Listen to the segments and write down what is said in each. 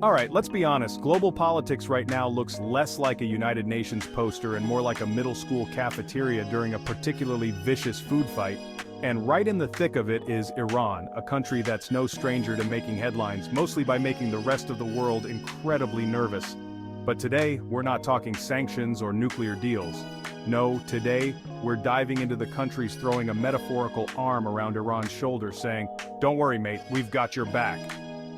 Alright, let's be honest, global politics right now looks less like a United Nations poster and more like a middle school cafeteria during a particularly vicious food fight. And right in the thick of it is Iran, a country that's no stranger to making headlines, mostly by making the rest of the world incredibly nervous. But today, we're not talking sanctions or nuclear deals. No, today, we're diving into the countries throwing a metaphorical arm around Iran's shoulder saying, "Don't worry mate, we've got your back."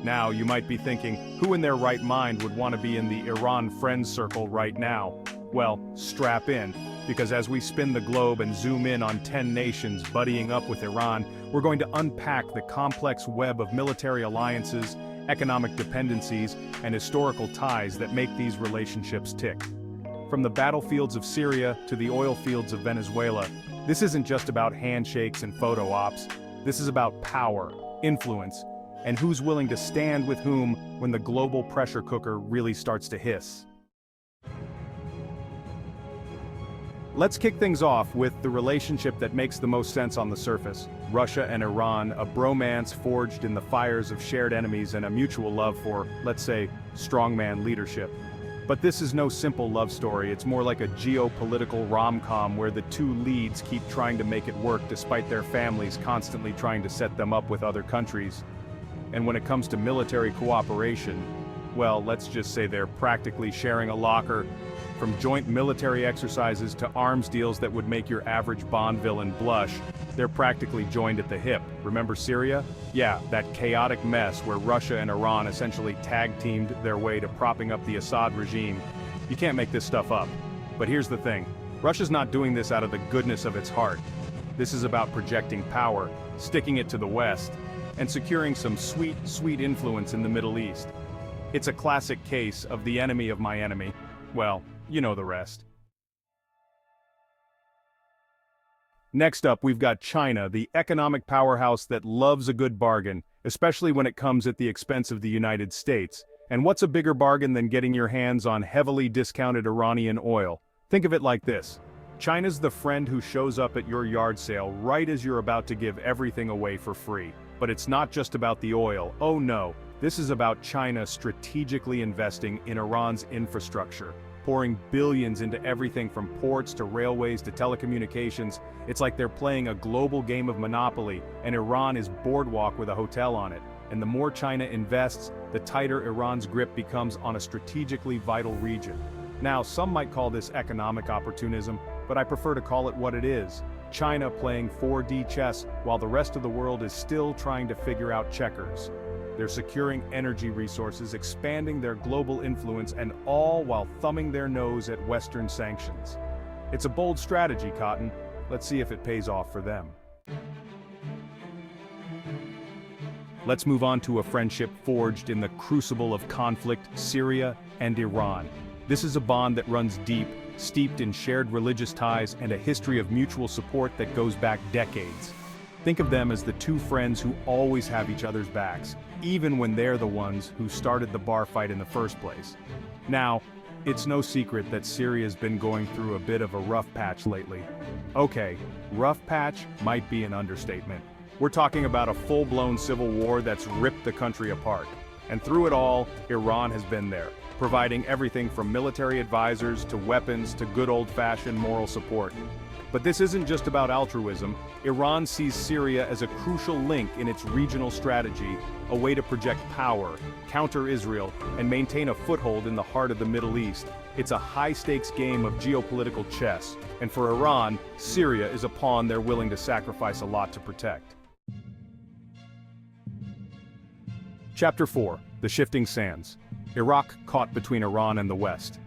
Now, you might be thinking, who in their right mind would want to be in the Iran friends circle right now? Well, strap in, because as we spin the globe and zoom in on 10 nations buddying up with Iran, we're going to unpack the complex web of military alliances, economic dependencies, and historical ties that make these relationships tick. From the battlefields of Syria to the oil fields of Venezuela, this isn't just about handshakes and photo ops. This is about power, influence, and who's willing to stand with whom when the global pressure cooker really starts to hiss. Let's kick things off with the relationship that makes the most sense on the surface. Russia and Iran, a bromance forged in the fires of shared enemies and a mutual love for, let's say, strongman leadership. But this is no simple love story, it's more like a geopolitical rom-com where the two leads keep trying to make it work despite their families constantly trying to set them up with other countries. And when it comes to military cooperation, well, let's just say they're practically sharing a locker. From joint military exercises to arms deals that would make your average Bond villain blush, they're practically joined at the hip. Remember Syria? Yeah, that chaotic mess where Russia and Iran essentially tag-teamed their way to propping up the Assad regime. You can't make this stuff up. But here's the thing, Russia's not doing this out of the goodness of its heart. This is about projecting power, sticking it to the West, and securing some sweet, sweet influence in the Middle East. It's a classic case of the enemy of my enemy. Well, you know the rest. Next up, we've got China, the economic powerhouse that loves a good bargain, especially when it comes at the expense of the United States. And what's a bigger bargain than getting your hands on heavily discounted Iranian oil? Think of it like this. China's the friend who shows up at your yard sale right as you're about to give everything away for free. But it's not just about the oil, oh no. This is about China strategically investing in Iran's infrastructure, pouring billions into everything from ports to railways to telecommunications. It's like they're playing a global game of Monopoly, and Iran is boardwalk with a hotel on it. And the more China invests, the tighter Iran's grip becomes on a strategically vital region. Now, some might call this economic opportunism, but I prefer to call it what it is. China playing 4D chess while the rest of the world is still trying to figure out checkers. They're securing energy resources, expanding their global influence, and all while thumbing their nose at Western sanctions. It's a bold strategy, Cotton. Let's see if it pays off for them. Let's move on to a friendship forged in the crucible of conflict, Syria and Iran. This is a bond that runs deep, steeped in shared religious ties and a history of mutual support that goes back decades. Think of them as the two friends who always have each other's backs, even when they're the ones who started the bar fight in the first place. Now, it's no secret that Syria's been going through a bit of a rough patch lately. Okay, rough patch might be an understatement. We're talking about a full-blown civil war that's ripped the country apart. And through it all, Iran has been there, providing everything from military advisors to weapons to good old-fashioned moral support. But this isn't just about altruism. Iran sees Syria as a crucial link in its regional strategy, a way to project power, counter Israel, and maintain a foothold in the heart of the Middle East. It's a high-stakes game of geopolitical chess, and for Iran, Syria is a pawn they're willing to sacrifice a lot to protect. Chapter 4, The Shifting Sands. Iraq caught between Iran and the West.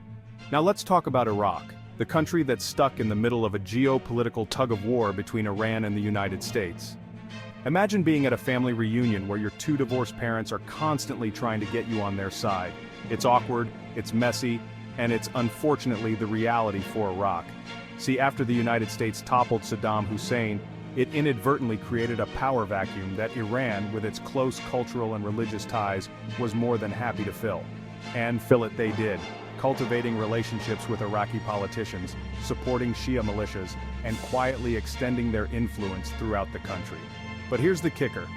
Now let's talk about Iraq, the country that's stuck in the middle of a geopolitical tug-of-war between Iran and the United States. Imagine being at a family reunion where your two divorced parents are constantly trying to get you on their side. It's awkward, it's messy, and it's unfortunately the reality for Iraq. See, after the United States toppled Saddam Hussein, it inadvertently created a power vacuum that Iran, with its close cultural and religious ties, was more than happy to fill. And fill it they did, cultivating relationships with Iraqi politicians, supporting Shia militias, and quietly extending their influence throughout the country. But here's the kicker.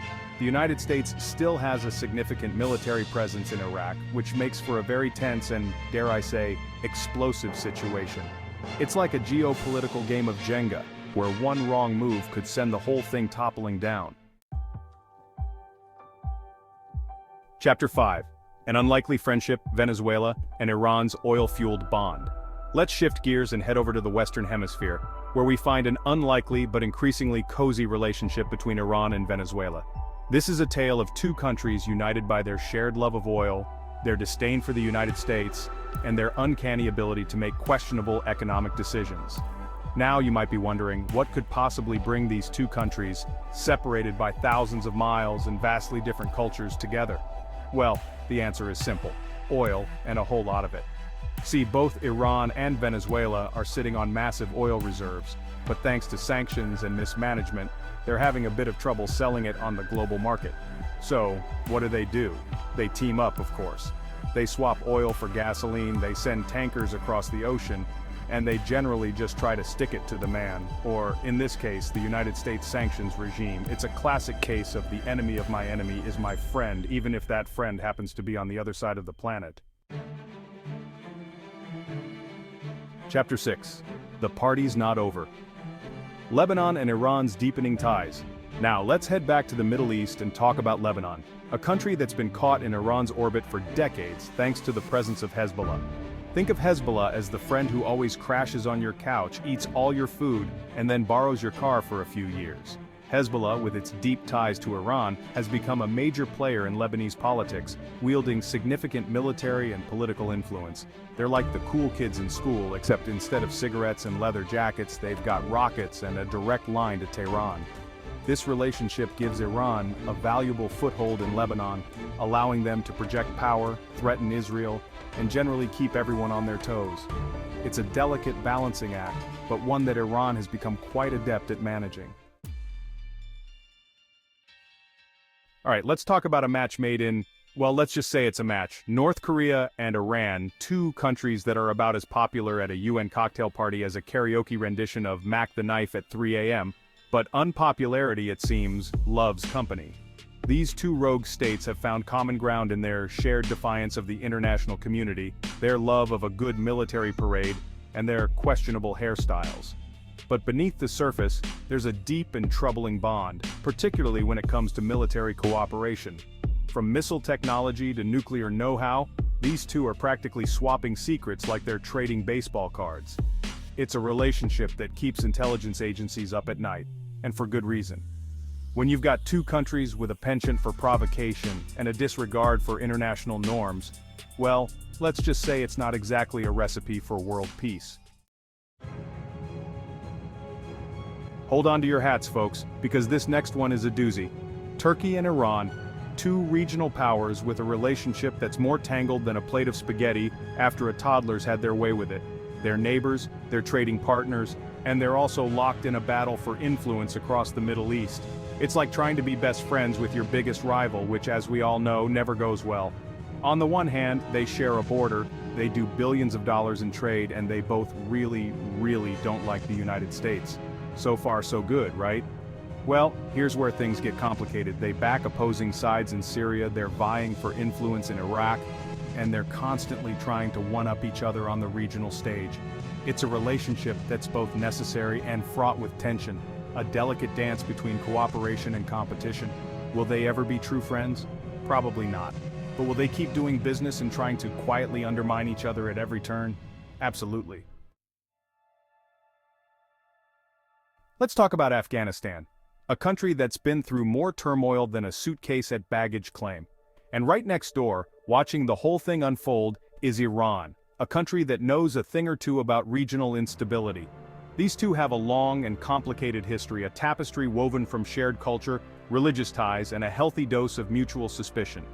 the United States still has a significant military presence in Iraq, which makes for a very tense and, dare I say, explosive situation. It's like a geopolitical game of Jenga, where one wrong move could send the whole thing toppling down. Chapter 5. An unlikely friendship, Venezuela, and Iran's oil-fueled bond. Let's shift gears and head over to the Western Hemisphere, where we find an unlikely but increasingly cozy relationship between Iran and Venezuela. This is a tale of two countries united by their shared love of oil, their disdain for the United States, and their uncanny ability to make questionable economic decisions. Now you might be wondering, what could possibly bring these two countries, separated by thousands of miles and vastly different cultures, together? Well, the answer is simple: oil, and a whole lot of it. See, both Iran and Venezuela are sitting on massive oil reserves, but thanks to sanctions and mismanagement, they're having a bit of trouble selling it on the global market. So, what do? They team up, of course. They swap oil for gasoline, they send tankers across the ocean, and they generally just try to stick it to the man, or, in this case, the United States sanctions regime. It's a classic case of the enemy of my enemy is my friend, even if that friend happens to be on the other side of the planet. Chapter 6. The party's not over. Lebanon and Iran's deepening ties. Now let's head back to the Middle East and talk about Lebanon, a country that's been caught in Iran's orbit for decades thanks to the presence of Hezbollah. Think of Hezbollah as the friend who always crashes on your couch, eats all your food, and then borrows your car for a few years. Hezbollah, with its deep ties to Iran, has become a major player in Lebanese politics, wielding significant military and political influence. They're like the cool kids in school, except instead of cigarettes and leather jackets, they've got rockets and a direct line to Tehran. This relationship gives Iran a valuable foothold in Lebanon, allowing them to project power, threaten Israel, and generally keep everyone on their toes. It's a delicate balancing act, but one that Iran has become quite adept at managing. Alright, let's talk about a match made in, well, let's just say it's a match. North Korea and Iran, two countries that are about as popular at a UN cocktail party as a karaoke rendition of Mac the Knife at 3 a.m., but unpopularity, it seems, loves company. These two rogue states have found common ground in their shared defiance of the international community, their love of a good military parade, and their questionable hairstyles. But beneath the surface, there's a deep and troubling bond, particularly when it comes to military cooperation. From missile technology to nuclear know-how, these two are practically swapping secrets like they're trading baseball cards. It's a relationship that keeps intelligence agencies up at night, and for good reason. When you've got two countries with a penchant for provocation and a disregard for international norms, well, let's just say it's not exactly a recipe for world peace. Hold on to your hats, folks, because this next one is a doozy. Turkey and Iran, two regional powers with a relationship that's more tangled than a plate of spaghetti after a toddler's had their way with it. They're neighbors, they're trading partners, and they're also locked in a battle for influence across the Middle East. It's like trying to be best friends with your biggest rival, which, as we all know, never goes well. On the one hand, they share a border, they do billions of dollars in trade, and they both really don't like the United States. So far so good, right? Well, here's where things get complicated. They back opposing sides in Syria, they're vying for influence in Iraq, and they're constantly trying to one-up each other on the regional stage. It's a relationship that's both necessary and fraught with tension, a delicate dance between cooperation and competition. Will they ever be true friends? Probably not. But will they keep doing business and trying to quietly undermine each other at every turn? Absolutely. Let's talk about Afghanistan, a country that's been through more turmoil than a suitcase at baggage claim. And right next door, watching the whole thing unfold, is Iran, a country that knows a thing or two about regional instability. These two have a long and complicated history, a tapestry woven from shared culture, religious ties, and a healthy dose of mutual suspicion.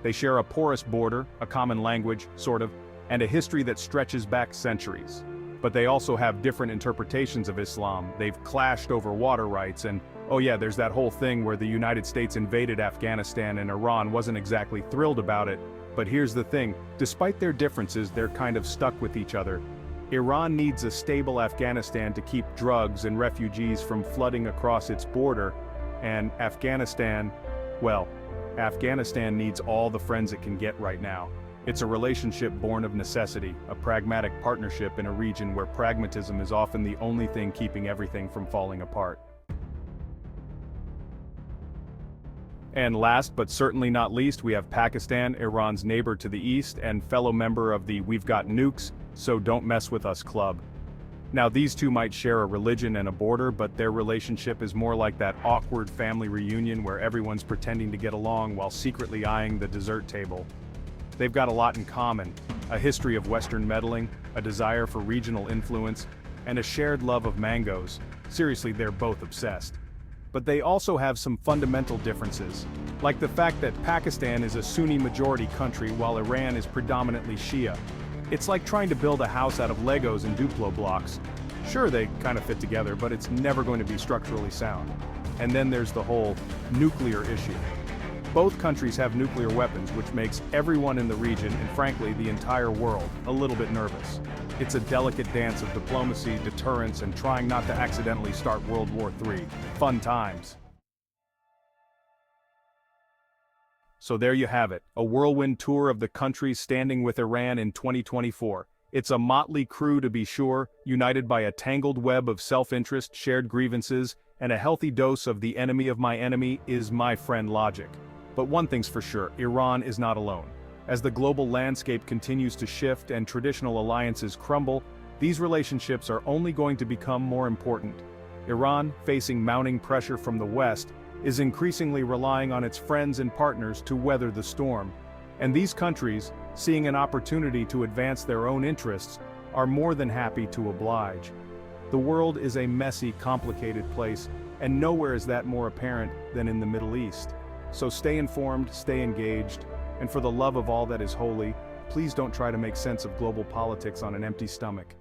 They share a porous border, a common language, sort of, and a history that stretches back centuries. But they also have different interpretations of Islam. They've clashed over water rights, and oh yeah, there's that whole thing where the United States invaded Afghanistan and Iran wasn't exactly thrilled about it. But here's the thing, despite their differences, they're kind of stuck with each other. Iran needs a stable Afghanistan to keep drugs and refugees from flooding across its border, and Afghanistan, Well, Afghanistan needs all the friends it can get right now. It's a relationship born of necessity, a pragmatic partnership in a region where pragmatism is often the only thing keeping everything from falling apart. And last but certainly not least, we have Pakistan, Iran's neighbor to the east and fellow member of the "We've Got Nukes, so don't mess with us" club. Now these two might share a religion and a border, but their relationship is more like that awkward family reunion where everyone's pretending to get along while secretly eyeing the dessert table. They've got a lot in common: a history of Western meddling, a desire for regional influence, and a shared love of mangoes. Seriously, they're both obsessed. But they also have some fundamental differences, like the fact that Pakistan is a Sunni-majority country while Iran is predominantly Shia. It's like trying to build a house out of Legos and Duplo blocks. Sure, they kind of fit together, but it's never going to be structurally sound. And then there's the whole nuclear issue. Both countries have nuclear weapons, which makes everyone in the region, and frankly the entire world, a little bit nervous. It's a delicate dance of diplomacy, deterrence, and trying not to accidentally start World War III. Fun times. So there you have it, a whirlwind tour of the countries standing with Iran in 2024. It's a motley crew to be sure, united by a tangled web of self-interest, shared grievances, and a healthy dose of "the enemy of my enemy is my friend" logic. But one thing's for sure, Iran is not alone. As the global landscape continues to shift and traditional alliances crumble, these relationships are only going to become more important. Iran, facing mounting pressure from the West, is increasingly relying on its friends and partners to weather the storm. And these countries, seeing an opportunity to advance their own interests, are more than happy to oblige. The world is a messy, complicated place, and nowhere is that more apparent than in the Middle East. So stay informed, stay engaged, and for the love of all that is holy, please don't try to make sense of global politics on an empty stomach.